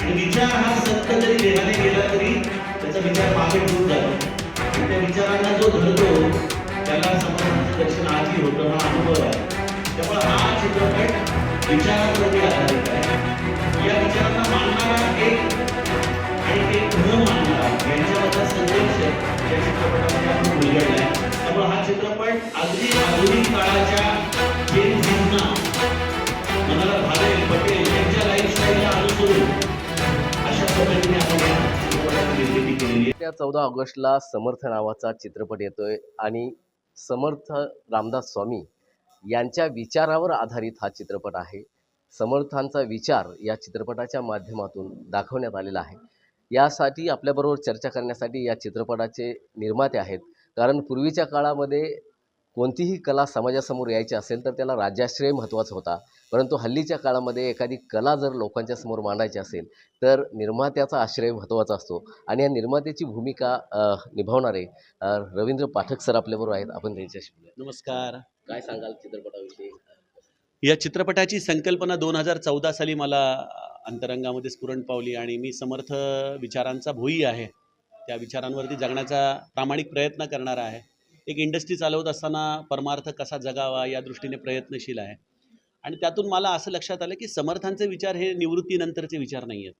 आणि विचार हा सत्य जरी देहाने गेला तरी त्याचा विचार मागे ठेवून जातो. त्या विचारांना जो धरतो त्याला समर्थांचं दर्शन आजही होतं, हा अनुभव आहे. त्यामुळे हा चित्रपट विचारांवरती आधारित आहे. या विचारांना मानणारा एक आणि एक न मानणारा यांच्यामधला संघर्ष या चित्रपटामध्ये आपण उलगडलाय. त्यामुळे हा चित्रपट अगदी आधुनिक काळाच्या जेन झींना मनाला भावेल पटेल यांच्या लाईफस्टाईलला अनुसरून अशा पद्धतीने आपण या चित्रपटाची निर्मिती केलेली आहे. त्या 14 ऑगस्टला समर्थ नावाचा चित्रपट येतोय आणि समर्थ रामदास स्वामी यांच्या विचारावर आधारित हा चित्रपट आहे. समर्थांचा विचार या चित्रपटाच्या माध्यमातून दाखवण्यात आलेला आहे. यासाठी आपल्याबरोबर चर्चा करण्यासाठी या चित्रपटाचे निर्माते आहेत. कारण पूर्वीच्या काळामध्ये कोणतीही कला समाजासमोर यायची असेल तर त्याला राज्याश्रय महत्त्वाचा होता. परंतु हल्लीच्या काळामध्ये एखादी कला जर लोकांच्या समोर मांडायची असेल तर निर्मात्याचा आश्रय महत्त्वाचा असतो. आणि या निर्मात्याची भूमिका निभावणारे रवींद्र पाठक सर आपल्याबरोबर आहेत. आपण त्यांच्याशी बोलूया. नमस्कार. काय सांगाल चित्रपटाविषयी? या चित्रपटाची संकल्पना 2014 साली मला अंतरंगामध्ये स्फुरण पावली आणि मी समर्थ विचारांचा भोई आहे. त्या विचारांवरती जगण्याचा प्रामाणिक प्रयत्न करणारा आहे. एक इंडस्ट्री चालवत असताना परमार्थ कसा जगावा या दृष्टीने प्रयत्नशील आहे. आणि त्यातून मला असं लक्षात आलं की समर्थांचे विचार हे निवृत्तीनंतरचे विचार नाही आहेत.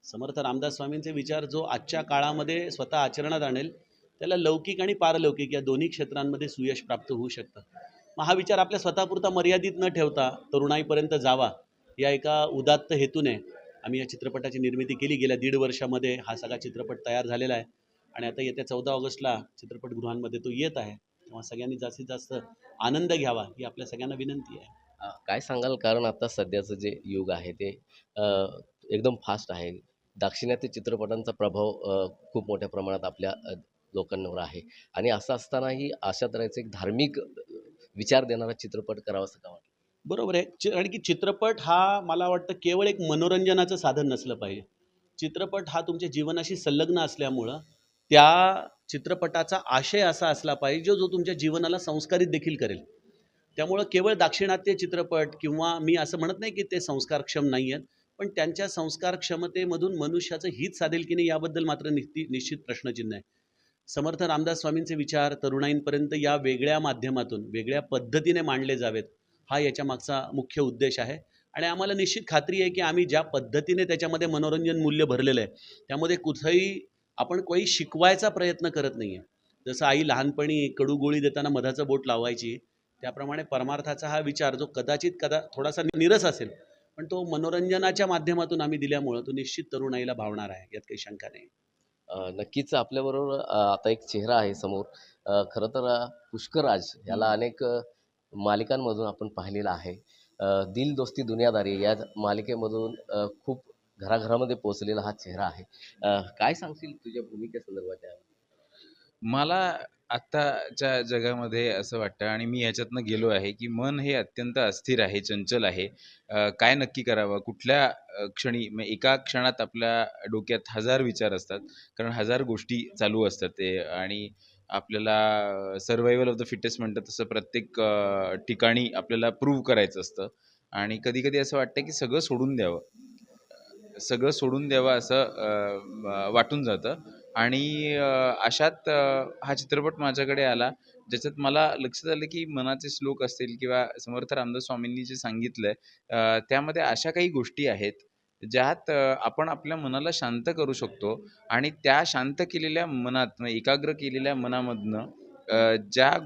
समर्थ रामदास स्वामींचे विचार जो आजच्या काळामध्ये स्वतः आचरणात आणेल त्याला लौकिक आणि पारलौकिक या दोन्ही क्षेत्रांमध्ये सुयश प्राप्त होऊ शकतं. मग हा विचार आपल्या स्वतःपुरता मर्यादित न ठेवता तरुणाईपर्यंत जावा या एका उदात्त हेतूने आम्ही या चित्रपटाची निर्मिती केली. गेल्या 1.5 वर्षामध्ये हा सगळा चित्रपट तयार झालेला आहे आणि आता येत्या 14 ऑगस्टला चित्रपटगृहांमध्ये तो येत आहे. तेव्हा सगळ्यांनी जास्तीत जास्त आनंद घ्यावा ही आपल्या सगळ्यांना विनंती आहे. काय सांगाल? कारण आता सध्याचं जे युग आहे ते एकदम फास्ट आहे. दाक्षिणात्य चित्रपटांचा प्रभाव खूप मोठ्या प्रमाणात आपल्या लोकांवर आहे. आणि असं असतानाही अशा तऱ्हेचं एक धार्मिक विचार देणारा चित्रपट करावा असं का वाटतं? बरोबर आहे. कारण की चित्रपट हा मला वाटतं केवळ एक मनोरंजनाचं साधन नसलं पाहिजे. चित्रपट हा तुमच्या जीवनाशी संलग्न असल्यामुळं त्या चित्रपटाचा आशय असा असला पाहिजे जो तुमच्या जीवनाला संस्कारित देखील करेल. त्यामुळं केवळ दाक्षिणात्य चित्रपट किंवा मी असं म्हणत नाही की ते संस्कारक्षम नाही आहेत, पण त्यांच्या संस्कार क्षमतेमधून मनुष्याचं हित साधेल की नाही याबद्दल मात्र निश्चित प्रश्नचिन्ह आहे. समर्थ रामदास स्वामींचे विचार तरुणाईंपर्यंत या वेगळ्या माध्यमातून वेगळ्या पद्धतीने मांडले जावेत हा याच्या मागचा मुख्य उद्देश आहे. आणि आम्हाला निश्चित खात्री आहे की आम्ही ज्या पद्धतीने त्याच्यामध्ये मनोरंजन मूल्य भरलेलं आहे त्यामध्ये कुठेही आपण काही शिकवायचा प्रयत्न करत नाही आहे. जसं आई लहानपणी कडू गोळी देताना मधाचं बोट लावायची त्याप्रमाणे परमार्थाचा हा विचार जो कदाचित थोडासा निरस असेल पण तो मनोरंजनाच्या माध्यमातून आम्ही दिल्यामुळं तो निश्चित तरुणाईला भावणार आहे यात काही शंका नाही. नक्कीच आपल्याबरोबर आता एक चेहरा आहे समोर. खरं तर पुष्कराज याला अनेक मालिकांमधून आपण पाहिलेला आहे. दिल दोस्ती दुनियादारी या मालिकेमधून खूप घराघरामध्ये पोहोचलेला हा चेहरा आहे. काय सांगशील तुझ्या भूमिकेसंदर्भात? मला आत्ताच्या जगामध्ये असं वाटतं आणि मी याच्यातनं गेलो आहे की मन हे अत्यंत अस्थिर आहे, चंचल आहे. काय नक्की करावं, कुठल्या क्षणी एका क्षणात आपल्या डोक्यात 1000 विचार असतात, कारण 1000 गोष्टी चालू असतात ते. आणि आपल्याला सर्व्हायव्हल ऑफ द फिटेस्ट म्हणतात तसं प्रत्येक ठिकाणी आपल्याला प्रूव्ह करायचं असतं. आणि कधी कधी असं वाटतं की सगळं सोडून द्यावं असं वाटून जातं. आणि अशात हा चित्रपट माझ्याकडे आला, ज्याच्यात मला लक्षात आलं की मनाचे श्लोक असतील किंवा समर्थ रामदास स्वामींनी जे सांगितलंय त्यामध्ये अशा काही गोष्टी आहेत ज्यात आपण आपल्या मनाला शांत करू शकतो. आणि त्या शांत केलेल्या मनात, एकाग्र केलेल्या मनामधनं ज्या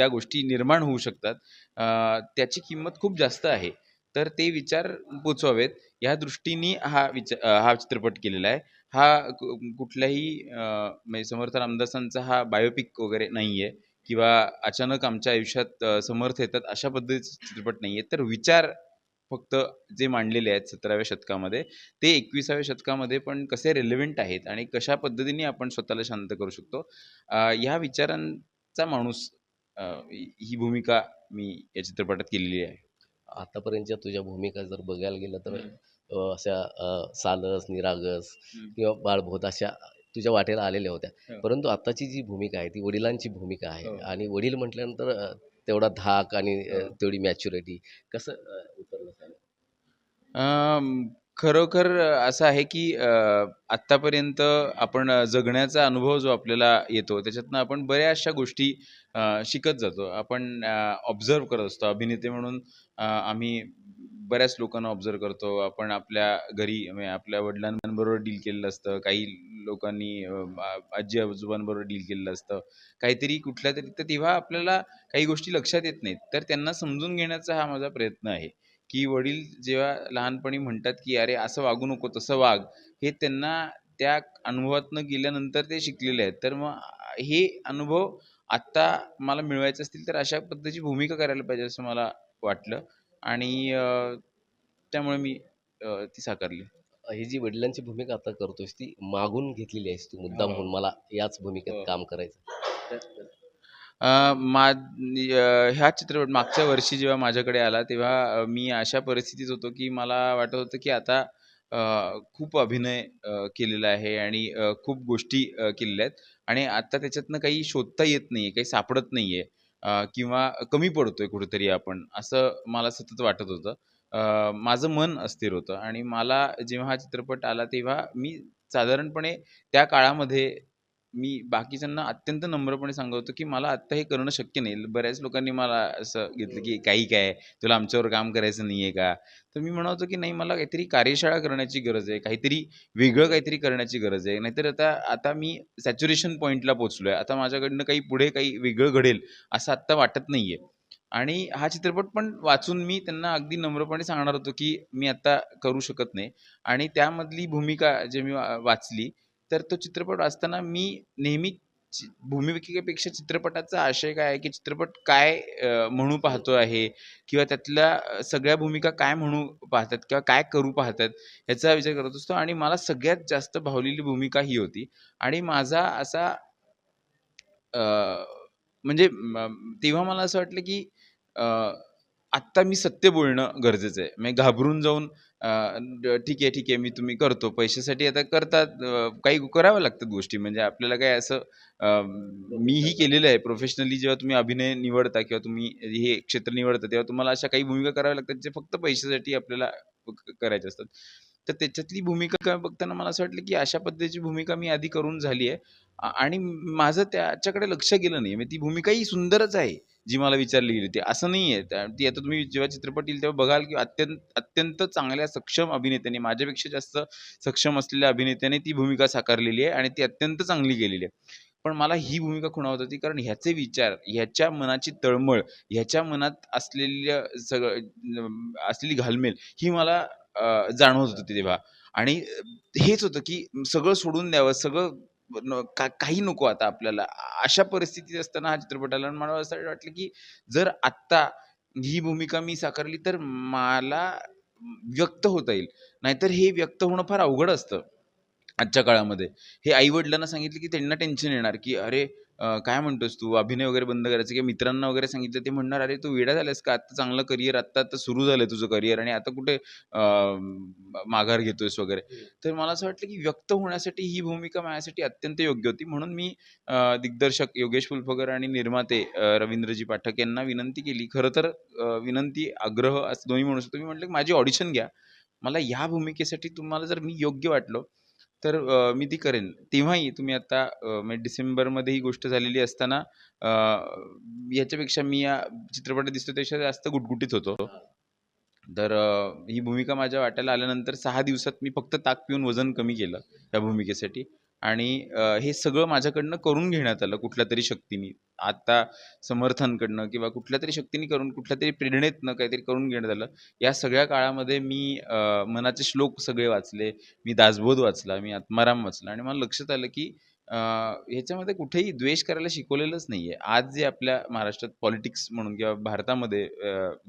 गोष्टी निर्माण होऊ शकतात त्याची किंमत खूप जास्त आहे. तर ते विचार पोचवावेत ह्या दृष्टीने हा चित्रपट केलेला आहे. हा कुठल्याही म्हणजे समर्थ रामदासांचा हा बायोपिक वगैरे नाही आहे किंवा अचानक आमच्या आयुष्यात समर्थ येतात अशा पद्धतीचा चित्रपट नाही आहे. तर विचार फक्त जे मांडलेले आहेत 17व्या शतकामध्ये ते 21व्या शतकामध्ये पण कसे रिलेव्हंट आहेत आणि कशा पद्धतीने आपण स्वतःला शांत करू शकतो ह्या विचारांचा माणूस ही भूमिका मी या चित्रपटात केलेली आहे. आतापर्यंतच्या तुझ्या भूमिका जर बघायला गेलं तर अशा सालस, निरागस किंवा बाळभोत अशा तुझ्या वाटेला आलेल्या होत्या. हो. परंतु आत्ताची जी भूमिका आहे ती वडिलांची भूमिका आहे. हो. आणि वडील म्हटल्यानंतर तेवढा धाक आणि हो. तेवढी मॅच्युरिटी कसं उतरलं? खरोखर असं आहे की आत्तापर्यंत आपण जगण्याचा अनुभव जो आपल्याला येतो त्याच्यातनं आपण बऱ्याचशा गोष्टी शिकत जातो. आपण ऑब्झर्व्ह करत असतो. अभिनेते म्हणून आम्ही बऱ्याच लोकांना ऑब्झर्व्ह करतो. आपण आपल्या घरी म्हणजे आपल्या वडिलांबरोबर डील केलेलं असतं. काही लोकांनी आजी-आजोबांबरोबर डील केलेलं असतं. काहीतरी कुठल्यातरी तर तेव्हा आपल्याला काही गोष्टी लक्षात येत नाहीत. तर त्यांना समजून घेण्याचा हा माझा प्रयत्न आहे. की वडील जेव्हा लहानपणी म्हणतात की "अरे असं वागू नको, तसं वाग." हे त्यांना त्या अनुभवातनं गेल्यानंतर ते शिकलेले आहेत. तर मग हे अनुभव आत्ता मला मिळवायचे असतील तर अशा पद्धतीची भूमिका करायला पाहिजे असं मला वाटलं आणि त्यामुळे मी ती साकारली. ही जी वडिलांची भूमिका आता करतोयस ती मागून घेतलेली आहेस तू मुद्दाम हो. म्हणून मला याच भूमिकेत हो. काम करायचं. ह्या चित्रपट मागच्या वर्षी जेव्हा माझ्याकडे आला तेव्हा मी अशा परिस्थितीत होतो की मला वाटत होतं की आता खूप अभिनय केलेला आहे आणि खूप गोष्टी केलेल्या आहेत आणि आता त्याच्यातनं काही शोधता येत नाहीये, काही सापडत नाहीये किंवा कमी पडतोय कुठेतरी आपण, असं मला सतत वाटत होतं. माझं मन अस्थिर होतं आणि मला जेव्हा हा चित्रपट आला तेव्हा मी साधारणपणे त्या काळामध्ये मी बाकीच्यांना अत्यंत नम्रपणे सांगत होतो, की मला आत्ता हे करणं शक्य नाही. बऱ्याच लोकांनी मला असं घेतलं, की "काही काय? तुला आमच्यावर काम करायचं नाहीये का?" तर मी म्हणत होतो, की "नाही, मला काहीतरी कार्यशाळा करण्याची गरज आहे. काहीतरी वेगळं काहीतरी करण्याची गरज आहे. नाहीतर आता आता मी सॅच्युरेशन पॉइंटला पोहोचलोय. आता माझ्याकडनं काही पुढे काही वेगळं घडेल असं आत्ता वाटत नाहीये." आणि हा चित्रपट पण वाचून मी त्यांना अगदी नम्रपणे सांगणार होतो, की "मी आत्ता करू शकत नाही." आणि त्यामधली भूमिका जे मी वाचली, तर तो चित्रपट वाचताना मी नेहमी भूमिकेपेक्षा चित्रपटाचा आशय काय आहे, की चित्रपट काय म्हणू पाहतो आहे किंवा त्यातल्या सगळ्या भूमिका काय म्हणू पाहतात किंवा काय करू पाहतात ह्याचा विचार करत असतो आणि मला सगळ्यात जास्त भावलेली भूमिका ही होती आणि माझा असा अ, म्हणजे तेव्हा मला असं वाटलं, की अ, आत्ता मी सत्य बोलणं गरजेचं आहे. म्हणजे घाबरून जाऊन ठीक आहे, ठीक आहे, मी तुम्ही करतो. पैशासाठी आता करतात काही कराव्या लागतात गोष्टी. म्हणजे आपल्याला काय असं मीही केलेलं आहे प्रोफेशनली जेव्हा तुम्ही अभिनय निवडता किंवा तुम्ही हे क्षेत्र निवडता, तेव्हा तुम्हाला अशा काही भूमिका कराव्या लागतात, जे फक्त पैशासाठी आपल्याला करायचे असतात. तर त्याच्यातली भूमिका बघताना मला असं वाटलं, की अशा पद्धतीची भूमिका मी आधी करून झाली आहे आणि माझं त्याच्याकडे लक्ष गेलं नाही. म्हणजे ती भूमिका ही सुंदरच आहे, जी मला विचारली गेली होती. असं नाहीये ती आता तुम्ही जेव्हा चित्रपट येईल तेव्हा बघाल, की अत्यंत अत्यंत चांगल्या सक्षम अभिनेत्याने, माझ्यापेक्षा जास्त सक्षम असलेल्या अभिनेत्याने ती भूमिका साकारलेली आहे आणि ती अत्यंत चांगली केलेली आहे. पण मला ही भूमिका खुणावत होती कारण ह्याचे विचार, ह्याच्या मनाची तळमळ, ह्याच्या मनात असलेल्या असलेली घालमेल ही मला जाणवत होती तेव्हा आणि हेच होतं, की सगळं सोडून द्यावं, सगळं काही नको आता आपल्याला. अशा परिस्थितीत असताना हा चित्रपट आला आणि मला असं वाटलं, की जर आत्ता ही भूमिका मी साकारली तर मला व्यक्त होता येईल. नाहीतर हे व्यक्त होणं फार अवघड असतं. आजच्या काळामध्ये. हे आई-वडिलांना सांगितलं, की त्यांना टेन्शन येणार, की "अरे, काय म्हणतोस तू? अभिनय वगैरे बंद करायचं." किंवा मित्रांना वगैरे सांगितलं, ते म्हणणार, "अरे, तू वेडा झालास का? आत्ता चांगलं करियर आत्ता-आत्ता सुरू झालंय तुझं करियर आणि आता कुठे माघार घेतोयस वगैरे." तर मला असं वाटलं, की व्यक्त होण्यासाठी ही भूमिका माझ्यासाठी अत्यंत योग्य होती. म्हणून मी दिग्दर्शक योगेश फुलफकर आणि निर्माते रवींद्रजी पाठक यांना विनंती केली. खरं तर विनंती, आग्रह असं दोन्ही म्हणू शकतो. मी म्हटलं, की "माझी ऑडिशन घ्या. मला ह्या भूमिकेसाठी तुम्हाला जर मी योग्य वाटलो, तर मी ती करेन." तेव्हाही तुम्ही आता म्हणजे डिसेंबरमध्ये ही गोष्ट झालेली असताना याच्यापेक्षा मी या चित्रपटात दिसतो त्यापेक्षा जास्त गुटगुटीत होतो. तर ही भूमिका माझ्या वाट्याला आल्यानंतर 6 दिवसात मी फक्त ताक पिऊन वजन कमी केलं या भूमिकेसाठी आणि हे सगळं माझ्याकडनं करून घेण्यात आलं कुठल्यातरी शक्तीने. आता समर्थांकडनं किंवा कुठल्यातरी शक्तीने करून कुठल्यातरी प्रेरणेतनं काहीतरी करून घेण्यात आलं. या सगळ्या काळामध्ये मी मनाचे श्लोक सगळे वाचले. मी दासबोध वाचला, मी आत्माराम वाचला आणि मला लक्षात आलं की ह्याच्यामध्ये कुठेही द्वेष करायला शिकवलेलंच नाहीये. आज जे आपल्या महाराष्ट्रात पॉलिटिक्स म्हणून किंवा भारतामध्ये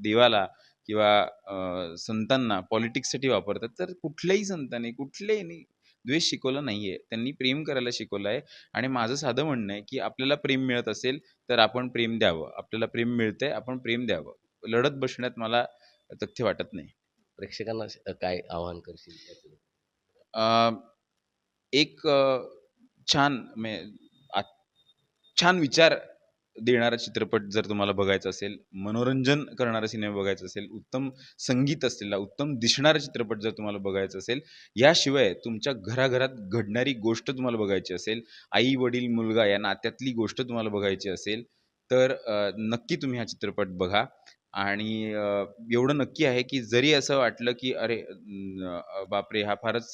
देवाला किंवा संतांना पॉलिटिक्ससाठी वापरतात. तर कुठल्याही संतांनी, कुठल्याही द्वेष शिकवला नाहीये. त्यांनी प्रेम करायला शिकवलं आहे आणि माझं साधं म्हणणं आहे, की आपल्याला प्रेम मिळत असेल, तर आपण प्रेम द्यावं. आपल्याला प्रेम मिळतंय, आपण प्रेम द्यावं. लढत बसण्यात मला तथ्य वाटत नाही. प्रेक्षकांना काय आवाहन करशील त्यातून? अ, एक छान छान विचार देणारा चित्रपट जर तुम्हाला बघायचा असेल, मनोरंजन करणारा सिनेमा बघायचा असेल, उत्तम संगीत असलेला, उत्तम दिसणारा चित्रपट जर तुम्हाला बघायचा असेल, याशिवाय तुमच्या घराघरात घडणारी गोष्ट तुम्हाला बघायची असेल, आई-वडील, मुलगा या नात्यातली गोष्ट तुम्हाला बघायची असेल, तर नक्की तुम्ही हा चित्रपट बघा. आणि एवढं नक्की आहे, की जरी असं वाटलं, की अरे बापरे! हा फारच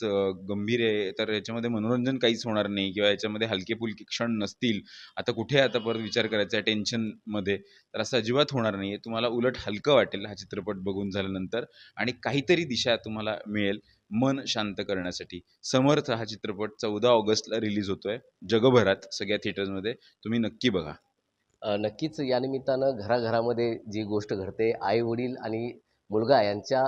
गंभीर आहे, तर याच्यामध्ये मनोरंजन काहीच होणार नाही किंवा याच्यामध्ये हलके-फुलके क्षण नसतील. आता परत विचार करायचा आहे टेन्शनमध्ये, तर असं अजिबात होणार नाही आहे. तुम्हाला उलट हलकं वाटेल हा चित्रपट बघून झाल्यानंतर आणि काहीतरी दिशा तुम्हाला मिळेल मन शांत करण्यासाठी. समर्थ हा चित्रपट 14 ऑगस्टला रिलीज होतोय जगभरात सगळ्या थिएटर्समध्ये. तुम्ही नक्की बघा. नक्कीच या निमित्तानं घराघरामध्ये जी गोष्ट घडते, आई-वडील आणि मुलगा यांच्या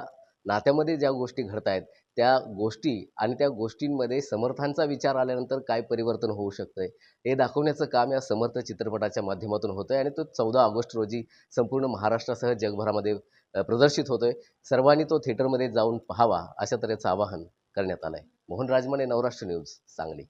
नात्यामध्ये ज्या गोष्टी घडत आहेत, त्या गोष्टी आणि त्या गोष्टींमध्ये समर्थांचा विचार आल्यानंतर काय परिवर्तन होऊ शकतंय, हे दाखवण्याचं काम या समर्थ चित्रपटाच्या माध्यमातून होतंय आणि तो 14 ऑगस्ट रोजी संपूर्ण महाराष्ट्रासह जगभरामध्ये प्रदर्शित होतोय. सर्वांनी तो थिएटरमध्ये जाऊन पाहावा, अशा तऱ्हेचं आवाहन करण्यात आलंय. मोहन राजमाने, नवराष्ट्र न्यूज, सांगली.